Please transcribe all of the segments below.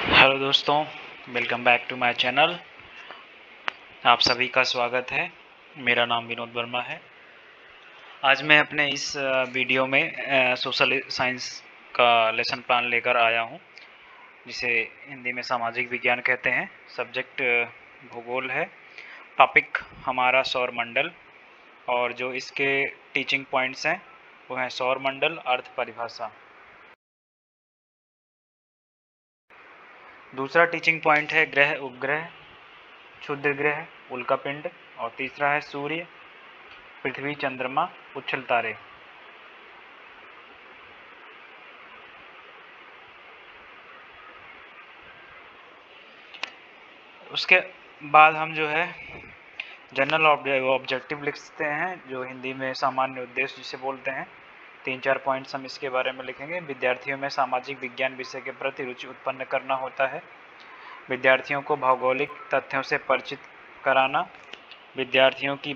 Hello दोस्तों, welcome back to my channel. आप सभी का स्वागत है। मेरा नाम विनोद वर्मा है। आज मैं अपने इस वीडियो में सोशल साइंस का लेसन प्लान लेकर आया हूं, जिसे हिंदी में सामाजिक विज्ञान कहते हैं। सब्जेक्ट भूगोल है। टॉपिक हमारा सौर मंडल, और जो इसके टीचिंग पॉइंट्स हैं वो हैं सौर मंडल, अर्थ परिभाषा। दूसरा टीचिंग पॉइंट है ग्रह, उपग्रह, क्षुद्र ग्रह, उल्कापिंड, और तीसरा है सूर्य, पृथ्वी, चंद्रमा, उच्छल तारे। उसके बाद हम जो है जनरल ऑब्जेक्टिव लिखते हैं, जो हिंदी में सामान्य उद्देश्य जिसे बोलते हैं। 3-4 पॉइंट्स हम इसके बारे में लिखेंगे। विद्यार्थियों में सामाजिक विज्ञान विषय के प्रति रुचि उत्पन्न करना होता है। विद्यार्थियों को भौगोलिक तथ्यों से परिचित कराना। विद्यार्थियों की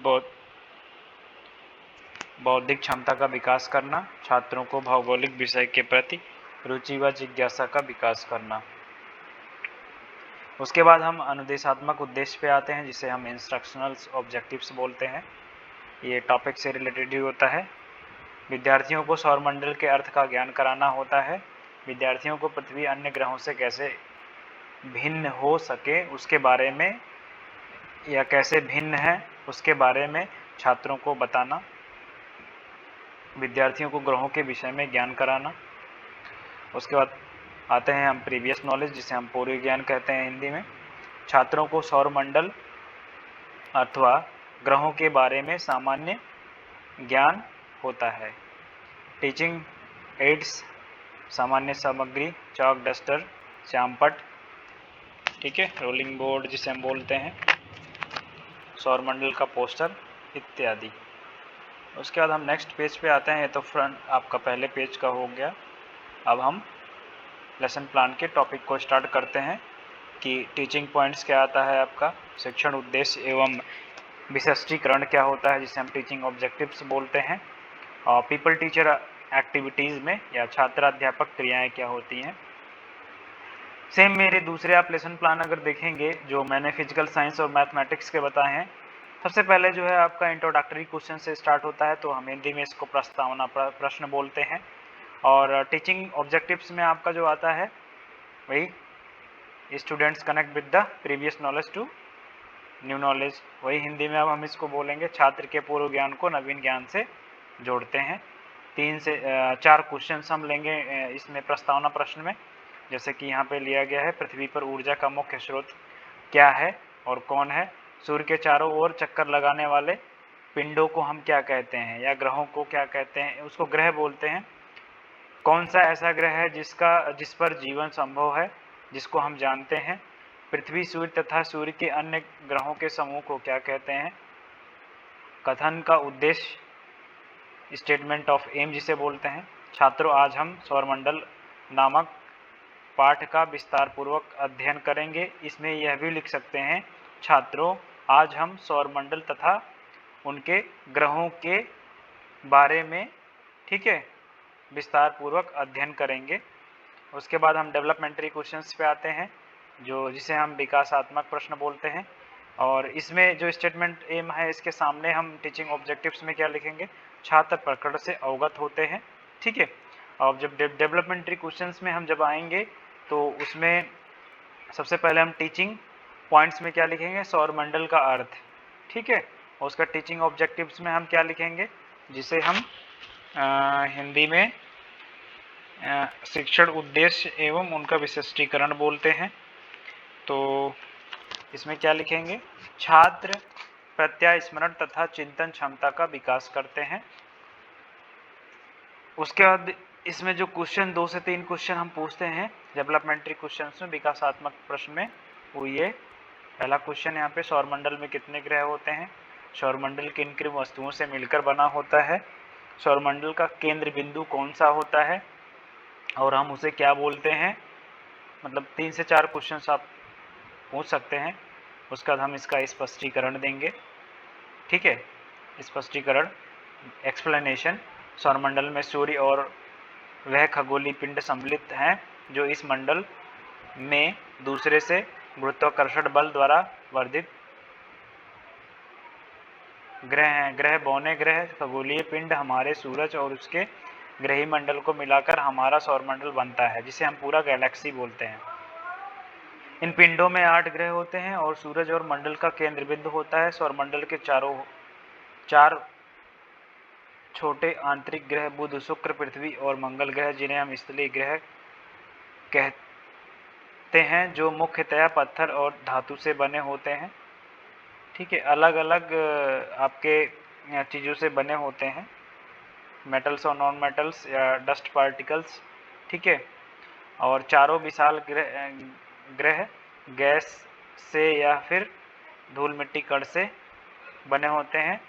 बौद्धिक क्षमता का विकास करना। छात्रों को भौगोलिक विषय के प्रति रुचि व जिज्ञासा का विकास करना। उसके बाद हम अनुदेशात्मक उद्देश्य पे आते हैं, जिसे हम इंस्ट्रक्शनल ऑब्जेक्टिव्स बोलते हैं। ये टॉपिक से रिलेटेड ही होता है। विद्यार्थियों को सौरमंडल के अर्थ का ज्ञान कराना होता है। विद्यार्थियों को पृथ्वी अन्य ग्रहों से कैसे भिन्न हो सके उसके बारे में, या कैसे भिन्न है उसके बारे में छात्रों को बताना। विद्यार्थियों को ग्रहों के विषय में ज्ञान कराना। उसके बाद आते हैं हम प्रीवियस नॉलेज, जिसे हम पूर्व ज्ञान कहते हैं हिंदी में। छात्रों को सौरमंडल अथवा ग्रहों के बारे में सामान्य ज्ञान होता है। टीचिंग एड्स, सामान्य सामग्री, चॉक, डस्टर, श्यामपट्ट, ठीक है, रोलिंग बोर्ड जिसे हम बोलते हैं, सौरमंडल का पोस्टर इत्यादि। उसके बाद हम नेक्स्ट पेज पे आते हैं। तो फ्रंट आपका पहले पेज का हो गया। अब हम लेसन प्लान के टॉपिक को स्टार्ट करते हैं कि टीचिंग पॉइंट्स क्या आता है आपका, शिक्षण उद्देश्य एवं विशिष्टीकरण क्या होता है, जिसे हम टीचिंग ऑब्जेक्टिव्स बोलते हैं, और पीपल टीचर एक्टिविटीज़ में या छात्राध्यापक क्रियाएं क्या होती हैं। सेम मेरे दूसरे आप लेसन प्लान अगर देखेंगे, जो मैंने फिजिकल साइंस और मैथमेटिक्स के बताए हैं, सबसे पहले जो है आपका इंट्रोडक्टरी क्वेश्चन से स्टार्ट होता है। तो हम हिंदी में इसको प्रस्तावना प्रश्न बोलते हैं। और टीचिंग ऑब्जेक्टिव्स में आपका जो आता है वही students connect with the previous knowledge to new knowledge. वही हिंदी में अब हम इसको बोलेंगे, छात्र के पूर्व ज्ञान को नवीन ज्ञान से जोड़ते हैं। 3 से 4 क्वेश्चन हम लेंगे इसमें प्रस्तावना प्रश्न में। जैसे कि यहाँ पे लिया गया है, पृथ्वी पर ऊर्जा का मुख्य स्रोत क्या है और कौन है। सूर्य के चारों ओर चक्कर लगाने वाले पिंडों को हम क्या कहते हैं, या ग्रहों को क्या कहते हैं, उसको ग्रह बोलते हैं। कौन सा ऐसा ग्रह है जिस पर जीवन संभव है, जिसको हम जानते हैं। पृथ्वी, सूर्य तथा सूर्य के अन्य ग्रहों के समूह को क्या कहते हैं। कथन का उद्देश्य, स्टेटमेंट ऑफ एम जिसे बोलते हैं। छात्रों, आज हम सौरमंडल नामक पाठ का विस्तार पूर्वक अध्ययन करेंगे। इसमें यह भी लिख सकते हैं, छात्रों आज हम सौरमंडल तथा उनके ग्रहों के बारे में, ठीक है, विस्तार पूर्वक अध्ययन करेंगे। उसके बाद हम डेवलपमेंटरी क्वेश्चंस पे आते हैं, जिसे हम विकासात्मक प्रश्न बोलते हैं। और इसमें जो स्टेटमेंट एम है, इसके सामने हम टीचिंग ऑब्जेक्टिव्स में क्या लिखेंगे, छात्र प्रकृति से अवगत होते हैं, ठीक है। और जब डेवलपमेंटरी क्वेश्चंस में हम जब आएंगे, तो उसमें सबसे पहले हम टीचिंग पॉइंट्स में क्या लिखेंगे, सौरमंडल का अर्थ, ठीक है। और उसका टीचिंग ऑब्जेक्टिव्स में हम क्या लिखेंगे, जिसे हम हिंदी में शिक्षण उद्देश्य एवं उनका विशिष्टीकरण बोलते हैं। तो इसमें क्या लिखेंगे, छात्र प्रत्यास्मरण तथा चिंतन क्षमता का विकास करते हैं। उसके बाद इसमें जो क्वेश्चन 2 से 3 क्वेश्चन हम पूछते हैं डेवलपमेंटरी क्वेश्चंस में, विकासात्मक प्रश्न में, वो ये पहला क्वेश्चन यहाँ पे, सौरमंडल में कितने ग्रह होते हैं। सौरमंडल किन किन वस्तुओं से मिलकर बना होता है। सौरमंडल का केंद्र बिंदु कौन सा होता है और हम उसे क्या बोलते हैं। मतलब 3 से 4 क्वेश्चन आप पूछ सकते हैं। उसके बाद हम इसका स्पष्टीकरण देंगे, ठीक है। स्पष्टीकरण, एक्सप्लेनेशन, सौरमंडल में सूर्य और वह खगोलीय पिंड सम्मिलित हैं जो इस मंडल में दूसरे से गुरुत्वाकर्षण बल द्वारा वर्धित ग्रह हैं। ग्रह बौने ग्रह खगोलीय पिंड हमारे सूरज और उसके ग्रही मंडल को मिलाकर हमारा सौरमंडल बनता है, जिसे हम पूरा गैलेक्सी बोलते हैं। इन पिंडों में 8 ग्रह होते हैं और सूरज और मंडल का केंद्र बिंदु होता है। सौरमंडल के चार छोटे आंतरिक ग्रह बुध, शुक्र, पृथ्वी और मंगल ग्रह, जिन्हें हम स्थलीय ग्रह कहते हैं, जो मुख्यतया पत्थर और धातु से बने होते हैं। ठीक है, अलग अलग आपके चीज़ों से बने होते हैं, मेटल्स और नॉन मेटल्स या डस्ट पार्टिकल्स। ठीक है, और चारों विशाल ग्रह गैस से या फिर धूल मिट्टी कण से बने होते हैं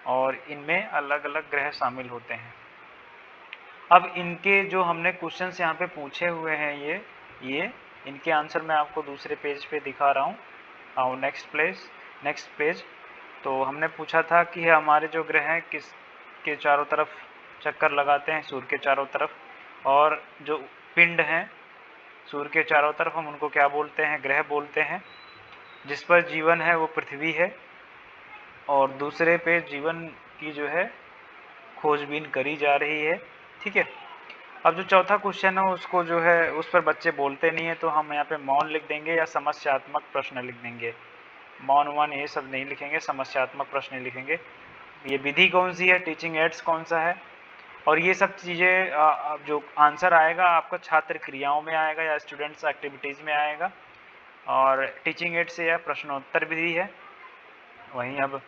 और इनमें अलग अलग ग्रह शामिल होते हैं। अब इनके जो हमने क्वेश्चंस यहाँ पे पूछे हुए हैं, ये इनके आंसर मैं आपको दूसरे पेज पे दिखा रहा हूँ। और नेक्स्ट पेज। तो हमने पूछा था कि हमारे जो ग्रह हैं किस के चारों तरफ चक्कर लगाते हैं, सूर्य के चारों तरफ, और जो पिंड हैं सूर्य के चारों तरफ, हम उनको क्या बोलते हैं? ग्रह बोलते हैं। जिस पर जीवन है वो पृथ्वी है, और दूसरे पे जीवन की जो है खोजबीन करी जा रही है। ठीक है, अब जो चौथा क्वेश्चन है उसको जो है उस पर बच्चे बोलते नहीं है, तो हम यहाँ पे मौन लिख देंगे या समस्यात्मक प्रश्न लिख देंगे। मौन वन ये सब नहीं लिखेंगे, समस्यात्मक प्रश्न लिखेंगे। ये विधि कौन सी है, टीचिंग एड्स कौन सा है, और ये सब चीज़ें जो आंसर आएगा आपका छात्र क्रियाओं में आएगा या स्टूडेंट्स एक्टिविटीज़ में आएगा, और टीचिंग एड से यह प्रश्नोत्तर विधि है। वहीं अब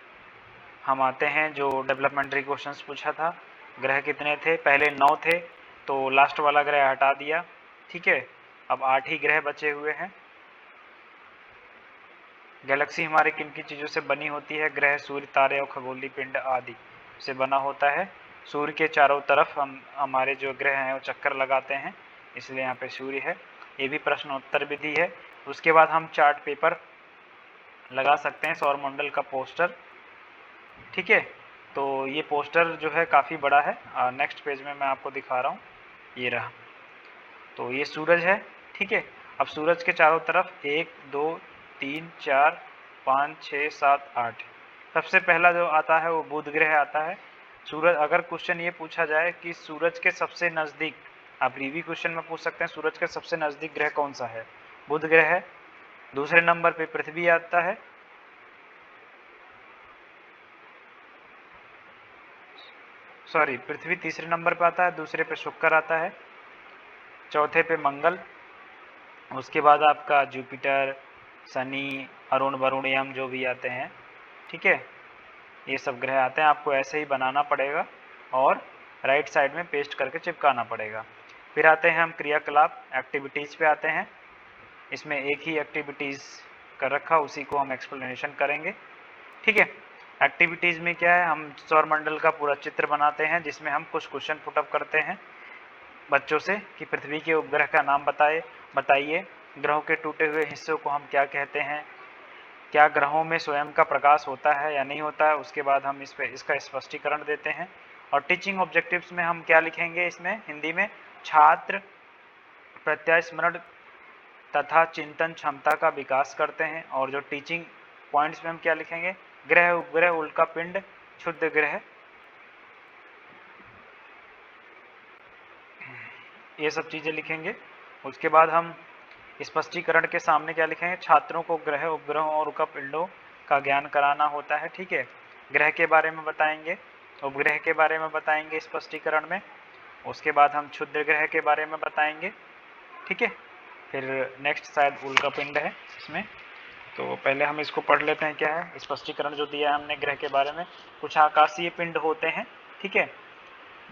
हम आते हैं जो डेवलपमेंट्री क्वेश्चंस पूछा था। ग्रह कितने थे? पहले 9 थे, तो लास्ट वाला ग्रह हटा दिया। ठीक है, अब 8 ही ग्रह बचे हुए हैं। गैलेक्सी हमारे किन किन चीज़ों से बनी होती है? ग्रह, सूर्य, तारे और खगोलीय पिंड आदि से बना होता है। सूर्य के चारों तरफ हमारे जो ग्रह हैं वो चक्कर लगाते हैं, इसलिए यहाँ पे सूर्य है। ये भी प्रश्नोत्तर विधि है। उसके बाद हम चार्ट पेपर लगा सकते हैं, सौरमंडल का पोस्टर। ठीक है, तो ये पोस्टर जो है काफ़ी बड़ा है। नेक्स्ट पेज में मैं आपको दिखा रहा हूँ, ये रहा। तो ये सूरज है। ठीक है, अब सूरज के चारों तरफ 1 2 3 4 5 6 7 8, सबसे पहला जो आता है वो बुध ग्रह आता है। सूरज, अगर क्वेश्चन ये पूछा जाए कि सूरज के सबसे नज़दीक, आप रिव्यू क्वेश्चन में पूछ सकते हैं सूरज के सबसे नज़दीक ग्रह कौन सा है? बुध ग्रह है। दूसरे नंबर पे पृथ्वी आता है, सॉरी पृथ्वी तीसरे नंबर पे आता है, दूसरे पे शुक्र आता है, चौथे पे मंगल, उसके बाद आपका जुपिटर, शनि, अरुण, वरुण, यम जो भी आते हैं। ठीक है, ये सब ग्रह आते हैं। आपको ऐसे ही बनाना पड़ेगा और राइट साइड में पेस्ट करके चिपकाना पड़ेगा। फिर आते हैं हम क्रियाकलाप, एक्टिविटीज़ पे आते हैं। इसमें एक ही एक्टिविटीज़ कर रखा, उसी को हम एक्सप्लेनेशन करेंगे। ठीक है, एक्टिविटीज़ में क्या है, हम सौरमंडल का पूरा चित्र बनाते हैं, जिसमें हम कुछ क्वेश्चन पुटअप करते हैं बच्चों से कि पृथ्वी के उपग्रह का नाम बताइए, ग्रहों के टूटे हुए हिस्सों को हम क्या कहते हैं, क्या ग्रहों में स्वयं का प्रकाश होता है या नहीं होता है। उसके बाद हम इसका स्पष्टीकरण देते हैं। और टीचिंग ऑब्जेक्टिव्स में हम क्या लिखेंगे, इसमें हिंदी में छात्र प्रत्यास्मरण तथा चिंतन क्षमता का विकास करते हैं। और जो टीचिंग पॉइंट्स में हम क्या लिखेंगे, ग्रह, उपग्रह, उल्का पिंड, क्षुद्र ग्रह, ये सब चीज़ें लिखेंगे। उसके बाद हम स्पष्टीकरण के सामने क्या लिखेंगे, छात्रों को ग्रह, उपग्रहों और उल्का पिंडों का ज्ञान कराना होता है। ठीक है, ग्रह के बारे में बताएंगे, उपग्रह के बारे में बताएंगे स्पष्टीकरण में। उसके बाद हम क्षुद्र ग्रह के बारे में बताएंगे। ठीक है, फिर नेक्स्ट शायद उल्का पिंड है इसमें, तो पहले हम इसको पढ़ लेते हैं क्या है स्पष्टीकरण जो दिया है हमने ग्रह के बारे में। कुछ आकाशीय पिंड होते हैं, ठीक है,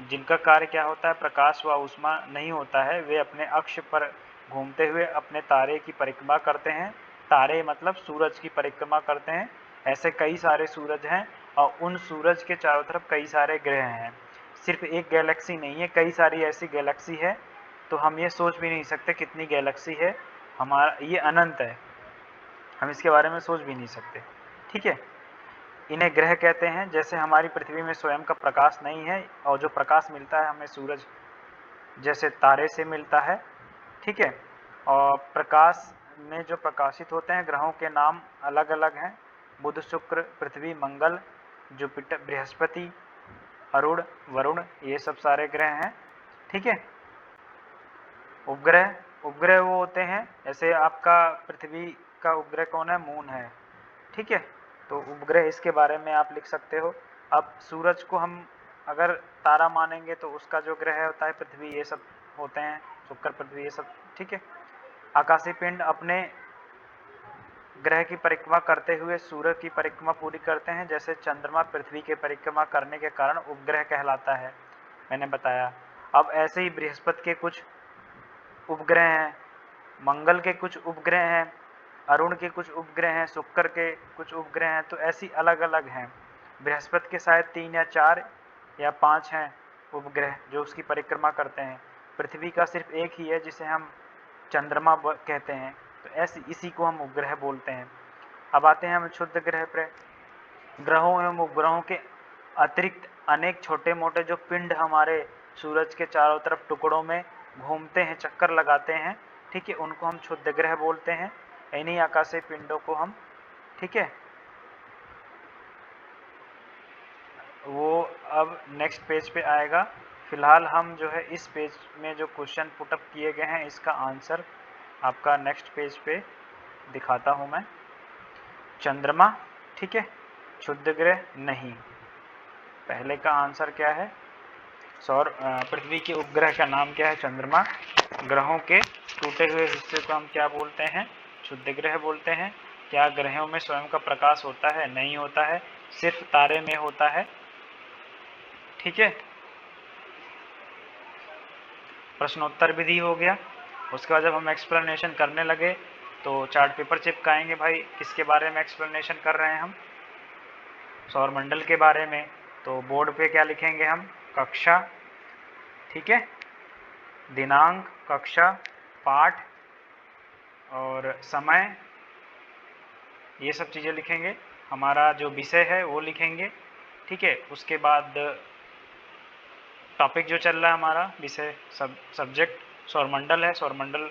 जिनका कार्य क्या होता है, प्रकाश व ऊष्मा नहीं होता है। वे अपने अक्ष पर घूमते हुए अपने तारे की परिक्रमा करते हैं। तारे मतलब सूरज की परिक्रमा करते हैं। ऐसे कई सारे सूरज हैं और उन सूरज के चारों तरफ कई सारे ग्रह हैं। सिर्फ एक गैलेक्सी नहीं है, कई सारी ऐसी गैलेक्सी है, तो हम ये सोच भी नहीं सकते कितनी गैलेक्सी है। हमारा ये अनंत है, हम इसके बारे में सोच भी नहीं सकते। ठीक है, इन्हें ग्रह कहते हैं। जैसे हमारी पृथ्वी में स्वयं का प्रकाश नहीं है और जो प्रकाश मिलता है हमें सूरज जैसे तारे से मिलता है। ठीक है, और प्रकाश में जो प्रकाशित होते हैं ग्रहों के नाम अलग अलग हैं। बुध, शुक्र, पृथ्वी, मंगल, जुपिटर, बृहस्पति, अरुण, वरुण, ये सब सारे ग्रह हैं। ठीक है। उपग्रह, उपग्रह वो होते हैं, जैसे आपका पृथ्वी का उपग्रह कौन है? मून है। ठीक है। तो उपग्रह इसके बारे में आप लिख सकते हो। अब सूरज को हम अगर तारा मानेंगे तो उसका जो ग्रह होता है पृथ्वी, ये सब होते हैं, शुक्र, पृथ्वी, ये सब। ठीक है। आकाशीय पिंड अपने ग्रह की परिक्रमा करते हुए सूर्य की परिक्रमा पूरी करते हैं, जैसे चंद्रमा पृथ्वी की परिक्रमा करने के कारण उपग्रह कहलाता है, मैंने बताया। अब ऐसे ही बृहस्पति के कुछ उपग्रह हैं, मंगल के कुछ उपग्रह हैं, अरुण के कुछ उपग्रह हैं, शुक्र के कुछ उपग्रह हैं, तो ऐसी अलग अलग हैं। बृहस्पति के शायद 3 या 4 या 5 हैं उपग्रह जो उसकी परिक्रमा करते हैं। पृथ्वी का सिर्फ एक ही है जिसे हम चंद्रमा कहते हैं। तो ऐसे इसी को हम उपग्रह बोलते हैं। अब आते हैं हम क्षुद्र ग्रह पर। ग्रहों एवं उपग्रहों के अतिरिक्त अनेक छोटे मोटे जो पिंड हमारे सूरज के चारों तरफ टुकड़ों में घूमते हैं, चक्कर लगाते हैं, ठीक है, उनको हम क्षुद्र ग्रह बोलते हैं। इन्हीं आकाशीय पिंडों को हम, ठीक है, वो अब नेक्स्ट पेज पे आएगा। फिलहाल हम जो है इस पेज में जो क्वेश्चन पुटअप किए गए हैं इसका आंसर आपका नेक्स्ट पेज पे दिखाता हूँ मैं। चंद्रमा, ठीक है, क्षुद्र ग्रह नहीं। पहले का आंसर क्या है? पृथ्वी के उपग्रह का नाम क्या है? चंद्रमा। ग्रहों के टूटे हुए हिस्से को हम क्या बोलते हैं? क्षुद्र ग्रह बोलते हैं। क्या ग्रहों में स्वयं का प्रकाश होता है? नहीं होता है, सिर्फ तारे में होता है। ठीक है। प्रश्नोत्तर विधि हो गया। उसके बाद जब हम एक्सप्लेनेशन करने लगे तो चार्ट पेपर चिपकाएंगे भाई। किसके बारे में एक्सप्लेनेशन कर रहे हैं हम? सौरमंडल के बारे में। तो बोर्ड पे क्या लिखेंगे हम? कक्षा, ठीक है, दिनांक, कक्षा, पाठ और समय, ये सब चीज़ें लिखेंगे। हमारा जो विषय है वो लिखेंगे। ठीक है। उसके बाद टॉपिक जो चल रहा है हमारा विषय, सब्जेक्ट सौरमंडल है। सौरमंडल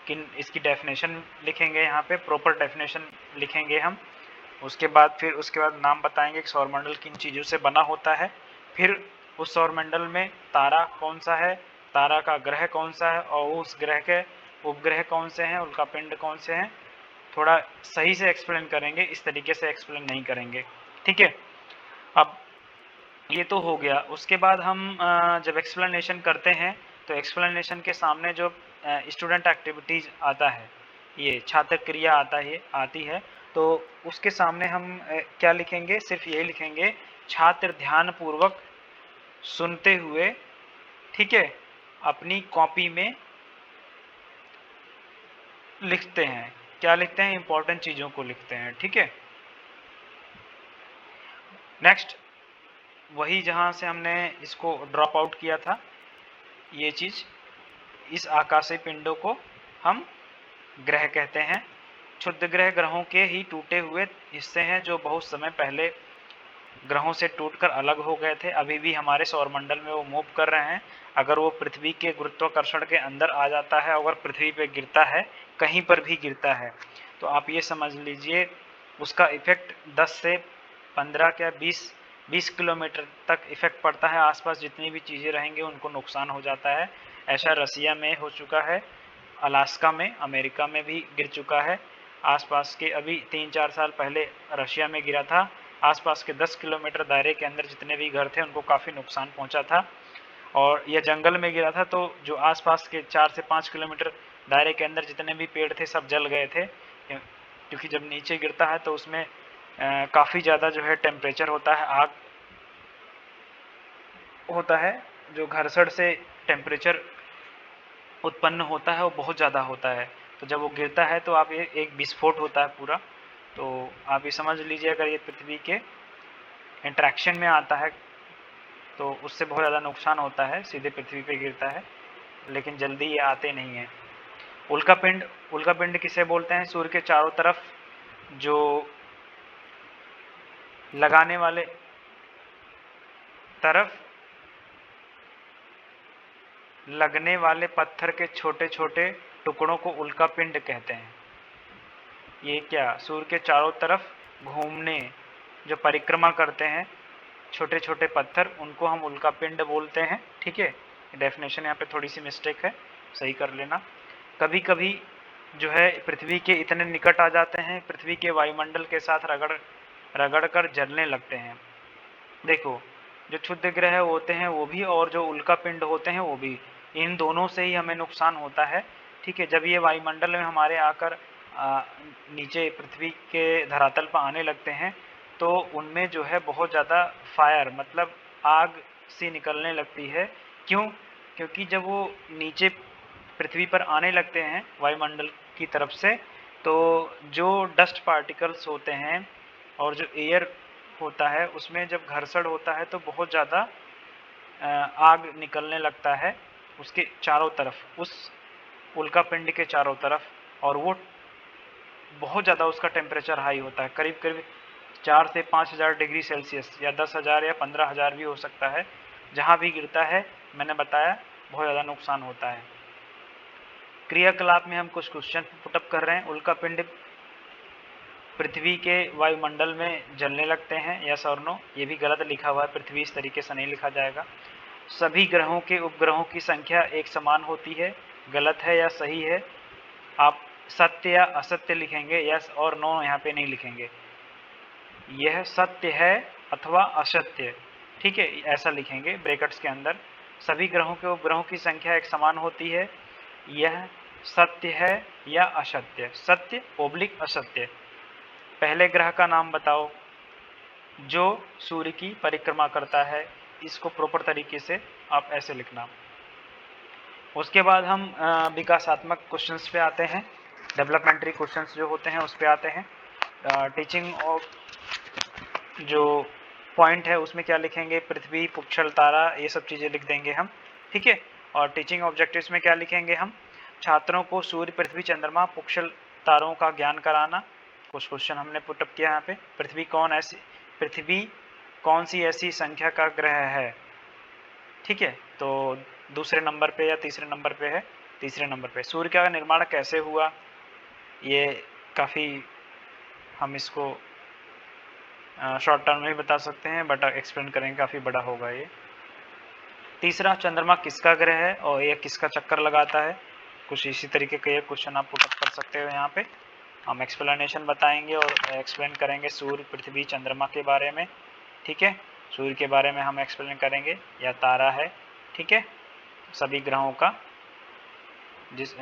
किन, इसकी डेफिनेशन लिखेंगे, यहाँ पे प्रॉपर डेफिनेशन लिखेंगे हम। उसके बाद नाम बताएंगे कि सौरमंडल किन चीज़ों से बना होता है। फिर उस सौरमंडल में तारा कौन सा है, तारा का ग्रह कौन सा है और उस ग्रह के उपग्रह कौन से हैं, उनका पिंड कौन से हैं। थोड़ा सही से एक्सप्लेन करेंगे, इस तरीके से एक्सप्लेन नहीं करेंगे। ठीक है। अब ये तो हो गया। उसके बाद हम जब एक्सप्लेनेशन करते हैं तो एक्सप्लेनेशन के सामने जो स्टूडेंट एक्टिविटीज आता है, ये छात्र क्रिया आती है, तो उसके सामने हम क्या लिखेंगे? सिर्फ ये लिखेंगे, छात्र ध्यान पूर्वक सुनते हुए, ठीक है, अपनी कॉपी में लिखते हैं। क्या लिखते हैं? इंपॉर्टेंट चीज़ों को लिखते हैं। ठीक है। नेक्स्ट, वही जहाँ से हमने इसको ड्रॉप आउट किया था, ये चीज़, इस आकाशीय पिंडों को हम ग्रह कहते हैं। क्षुद्र ग्रह ग्रहों के ही टूटे हुए हिस्से हैं जो बहुत समय पहले ग्रहों से टूटकर अलग हो गए थे। अभी भी हमारे सौरमंडल में वो मूव कर रहे हैं। अगर वो पृथ्वी के गुरुत्वाकर्षण के अंदर आ जाता है, अगर पृथ्वी पे गिरता है, कहीं पर भी गिरता है, तो आप ये समझ लीजिए उसका इफेक्ट 10 से 15 क्या 20 किलोमीटर तक इफेक्ट पड़ता है। आसपास जितनी भी चीज़ें रहेंगी उनको नुकसान हो जाता है। ऐसा रसिया में हो चुका है, अलास्का में, अमेरिका में भी गिर चुका है। आसपास के अभी 3-4 साल पहले रशिया में गिरा था। आसपास के 10 किलोमीटर दायरे के अंदर जितने भी घर थे उनको काफ़ी नुकसान पहुंचा था। और यह जंगल में गिरा था, तो जो आसपास के 4 से 5 किलोमीटर दायरे के अंदर जितने भी पेड़ थे सब जल गए थे, क्योंकि जब नीचे गिरता है तो उसमें काफ़ी ज़्यादा जो है टेम्परेचर होता है, आग होता है। जो घर्षण से टेम्परेचर उत्पन्न होता है वो बहुत ज़्यादा होता है। तो जब वो गिरता है तो आप एक विस्फोट होता है पूरा। तो आप ये समझ लीजिए अगर ये पृथ्वी के इंटरेक्शन में आता है तो उससे बहुत ज़्यादा नुकसान होता है, सीधे पृथ्वी पे गिरता है, लेकिन जल्दी ये आते नहीं हैं। उल्कापिंड, उल्कापिंड किसे बोलते हैं? सूर्य के चारों तरफ जो लगाने वाले तरफ लगने वाले पत्थर के छोटे छोटे टुकड़ों को उल्कापिंड कहते हैं। ये क्या, सूर्य के चारों तरफ घूमने जो परिक्रमा करते हैं छोटे छोटे पत्थर, उनको हम उल्कापिंड बोलते हैं। ठीक है, डेफिनेशन यहाँ पे थोड़ी सी मिस्टेक है, सही कर लेना। कभी कभी जो है पृथ्वी के इतने निकट आ जाते हैं, पृथ्वी के वायुमंडल के साथ रगड़ कर जलने लगते हैं। देखो, जो क्षुद्र ग्रह होते हैं वो भी और जो उल्कापिंड होते हैं वो भी, इन दोनों से ही हमें नुकसान होता है। ठीक है, जब ये वायुमंडल में हमारे आकर नीचे पृथ्वी के धरातल पर आने लगते हैं तो उनमें जो है बहुत ज़्यादा फायर मतलब आग सी निकलने लगती है। क्यों? क्योंकि जब वो नीचे पृथ्वी पर आने लगते हैं वायुमंडल की तरफ से, तो जो डस्ट पार्टिकल्स होते हैं और जो एयर होता है उसमें जब घर्षण होता है तो बहुत ज़्यादा आग निकलने लगता है उसके चारों तरफ, उस उल्कापिंड के चारों तरफ, और वो बहुत ज़्यादा उसका टेम्परेचर हाई होता है, करीब करीब 4 से 5,000 डिग्री सेल्सियस या 10,000 या 15,000 भी हो सकता है। जहाँ भी गिरता है, मैंने बताया, बहुत ज़्यादा नुकसान होता है। क्रियाकलाप में हम कुछ क्वेश्चन पुटअप कर रहे हैं। उल्कापिंड पृथ्वी के वायुमंडल में जलने लगते हैं, यस और नो। ये भी गलत लिखा हुआ है, पृथ्वी इस तरीके से नहीं लिखा जाएगा। सभी ग्रहों के उपग्रहों की संख्या एक समान होती है, गलत है या सही है? आप सत्य या असत्य लिखेंगे, यस और नो यहाँ पे नहीं लिखेंगे। यह सत्य है अथवा असत्य, ठीक है, ऐसा लिखेंगे ब्रैकेट्स के अंदर। सभी ग्रहों के उपग्रहों की संख्या एक समान होती है, यह सत्य है या असत्य? सत्य ओब्लिक असत्य। पहले ग्रह का नाम बताओ जो सूर्य की परिक्रमा करता है, इसको प्रॉपर तरीके से आप ऐसे लिखना। उसके बाद हम विकासात्मक क्वेश्चंस पे आते हैं, डेवलपमेंटरी क्वेश्चंस जो होते हैं उस पे आते हैं। टीचिंग ऑफ जो पॉइंट है उसमें क्या लिखेंगे? पृथ्वी, पुच्छल, तारा, ये सब चीज़ें लिख देंगे हम, ठीक है। और टीचिंग ऑब्जेक्टिव्स में क्या लिखेंगे हम? छात्रों को सूर्य, पृथ्वी, चंद्रमा, पुच्छल, तारों का ज्ञान कराना। कुछ क्वेश्चन हमने पुटअप किया यहाँ पे। पृथ्वी कौन सी ऐसी संख्या का ग्रह है? ठीक है, तो दूसरे नंबर पे या तीसरे नंबर पे है? तीसरे नंबर पे। सूर्य का निर्माण कैसे हुआ? ये काफ़ी हम इसको शॉर्ट टर्म में बता सकते हैं, बट एक्सप्लेन करेंगे, काफ़ी बड़ा होगा ये। तीसरा, चंद्रमा किसका ग्रह है और यह किसका चक्कर लगाता है? कुछ इसी तरीके का ये क्वेश्चन आप पुटअप कर सकते हो। यहाँ पे हम एक्सप्लेनेशन बताएंगे और एक्सप्लेन करेंगे सूर्य, पृथ्वी, चंद्रमा के बारे में, ठीक है। सूर्य के बारे में हम एक्सप्लेन करेंगे, या तारा है, ठीक है। सभी ग्रहों का जिस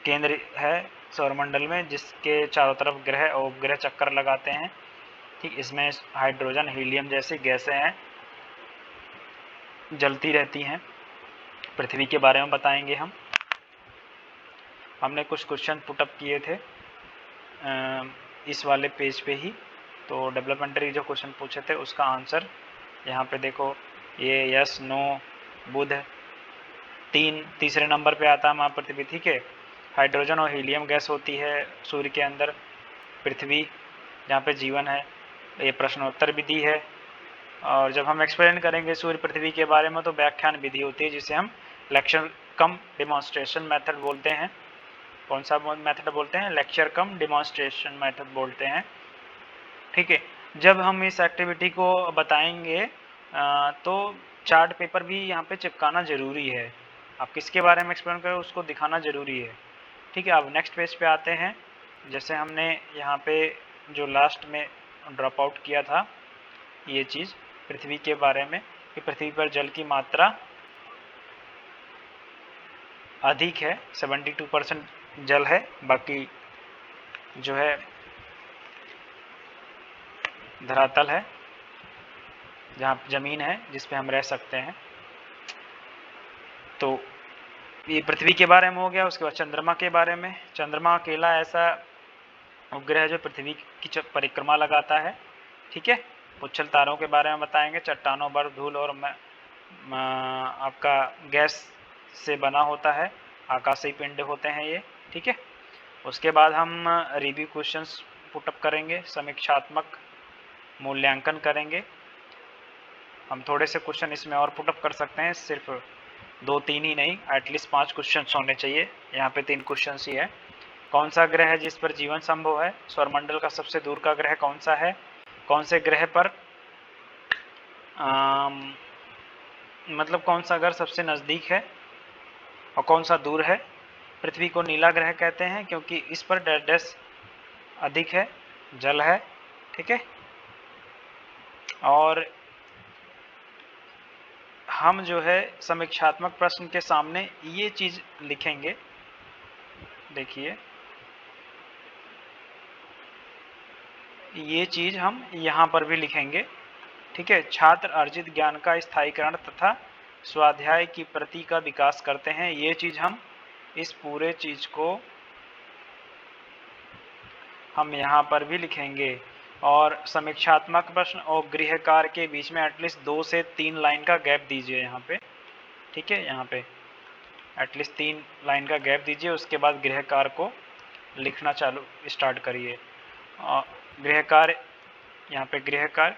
केंद्र है सौरमंडल में, जिसके चारों तरफ ग्रह और उपग्रह चक्कर लगाते हैं, ठीक। इसमें हाइड्रोजन, हीलियम जैसी गैसें हैं, जलती रहती हैं। पृथ्वी के बारे में बताएंगे हम। हमने कुछ क्वेश्चन पुटअप किए थे इस वाले पेज पे ही, तो डेवलपमेंटरी जो क्वेश्चन पूछे थे उसका आंसर यहाँ पे देखो, ये यस, नो, बुध। तीसरे नंबर पे आता है हमारा पृथ्वी, ठीक है। हाइड्रोजन और हीलियम गैस होती है सूर्य के अंदर। पृथ्वी जहाँ पे जीवन है, ये प्रश्नोत्तर विधि है। और जब हम एक्सप्लेन करेंगे सूर्य पृथ्वी के बारे में तो व्याख्यान विधि होती है, जिसे हम लेक्चर कम डिमॉन्स्ट्रेशन मेथड बोलते हैं। कौन सा मेथड बोलते हैं? लेक्चर कम डिमॉन्स्ट्रेशन मेथड बोलते हैं, ठीक है। जब हम इस एक्टिविटी को बताएंगे तो चार्ट पेपर भी यहाँ पे चिपकाना ज़रूरी है। आप किसके बारे में एक्सप्लेन करें उसको दिखाना ज़रूरी है, ठीक है। अब नेक्स्ट पेज पे आते हैं। जैसे हमने यहाँ पे जो लास्ट में ड्रॉप आउट किया था ये चीज़ पृथ्वी के बारे में, कि पृथ्वी पर जल की मात्रा अधिक है, 72% जल है, बाकी जो है धरातल है, जहाँ ज़मीन है जिस पे हम रह सकते हैं। तो ये पृथ्वी के बारे में हो गया। उसके बाद चंद्रमा के बारे में। चंद्रमा अकेला ऐसा उपग्रह है जो पृथ्वी की परिक्रमा लगाता है, ठीक है। पुच्छल तारों के बारे में बताएंगे। चट्टानों, बर्फ, धूल और आपका गैस से बना होता है, आकाशीय पिंड होते हैं ये, ठीक है। उसके बाद हम रिव्यू क्वेश्चंस पुटअप करेंगे, समीक्षात्मक मूल्यांकन करेंगे। हम थोड़े से क्वेश्चन इसमें और पुटअप कर सकते हैं, सिर्फ 2-3 ही नहीं, एटलीस्ट 5 क्वेश्चन होने चाहिए। यहाँ पे 3 क्वेश्चन ही है। कौन सा ग्रह है जिस पर जीवन संभव है? सौरमंडल का सबसे दूर का ग्रह कौन सा है? कौन से ग्रह पर मतलब कौन सा ग्रह सबसे नज़दीक है और कौन सा दूर है? पृथ्वी को नीला ग्रह कहते हैं क्योंकि इस पर डैश अधिक है, जल है। ठीक है, और हम जो है समीक्षात्मक प्रश्न के सामने ये चीज़ लिखेंगे, देखिए ये चीज़ हम यहाँ पर भी लिखेंगे। ठीक है, छात्र अर्जित ज्ञान का स्थायीकरण तथा स्वाध्याय की प्रति का विकास करते हैं। ये चीज़ हम इस पूरे चीज़ को हम यहाँ पर भी लिखेंगे। और समीक्षात्मक प्रश्न और गृह कार्य के बीच में एटलीस्ट 2 से 3 लाइन का गैप दीजिए यहाँ पे। ठीक है, यहाँ पे एटलीस्ट 3 लाइन का गैप दीजिए, उसके बाद गृह कार्य को लिखना स्टार्ट करिए। गृह कार्य, यहाँ पे गृह कार्य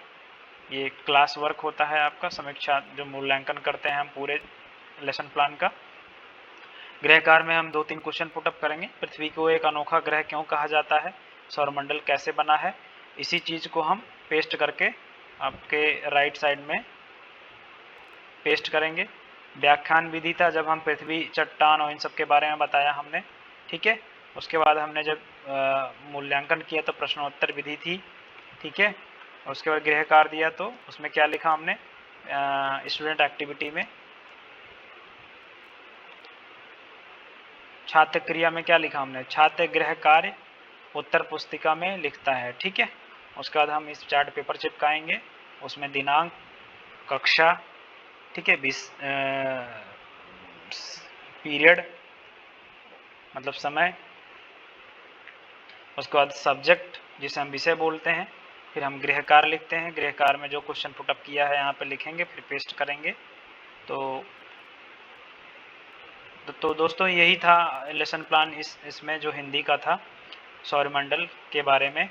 ये क्लास वर्क होता है आपका, समीक्षा जो मूल्यांकन करते हैं हम पूरे लेसन प्लान का। गृह कार्य में हम 2-3 क्वेश्चन पुटअप करेंगे। पृथ्वी को एक अनोखा ग्रह क्यों कहा जाता है? सौरमंडल कैसे बना है? इसी चीज़ को हम पेस्ट करके आपके राइट साइड में पेस्ट करेंगे। व्याख्यान विधि था जब हम पृथ्वी, चट्टान और इन सब के बारे में बताया हमने। ठीक है, उसके बाद हमने जब मूल्यांकन किया तो प्रश्नोत्तर विधि थी। ठीक है, उसके बाद गृह कार्य दिया तो उसमें क्या लिखा हमने स्टूडेंट एक्टिविटी में, छात्र क्रिया में क्या लिखा हमने, छात्र गृह कार्य उत्तर पुस्तिका में लिखता है। ठीक है, उसके बाद हम इस चार्ट पेपर चिपकाएंगे, उसमें दिनांक, कक्षा, ठीक है, पीरियड मतलब समय, उसके बाद सब्जेक्ट जिसे हम विषय बोलते हैं, फिर हम गृह कार्य लिखते हैं। गृह कार्य में जो क्वेश्चन पुटअप किया है यहाँ पे लिखेंगे, फिर पेस्ट करेंगे। तो दोस्तों यही था लेसन प्लान इसमें जो हिंदी का था सौरमंडल के बारे में।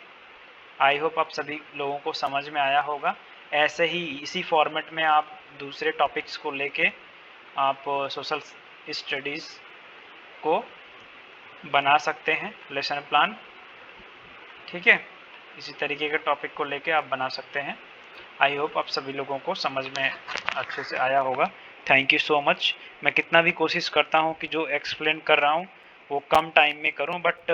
आई होप आप सभी लोगों को समझ में आया होगा। ऐसे ही इसी फॉर्मेट में आप दूसरे टॉपिक्स को लेके आप सोशल स्टडीज़ को बना सकते हैं लेसन प्लान। ठीक है, इसी तरीके के टॉपिक को लेके आप बना सकते हैं। आई होप आप सभी लोगों को समझ में अच्छे से आया होगा। Thank you so much. मैं कितना भी कोशिश करता हूँ कि जो एक्सप्लेन कर रहा हूँ वो कम टाइम में करूँ, बट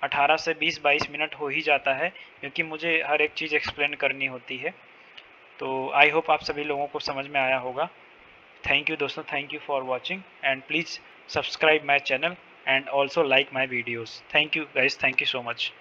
18 से 20-22 मिनट हो ही जाता है क्योंकि मुझे हर एक चीज़ एक्सप्लेन करनी होती है। तो आई होप आप सभी लोगों को समझ में आया होगा। थैंक यू दोस्तों, thank you for watching and please subscribe my channel and also like my videos. Thank you guys, thank you so much.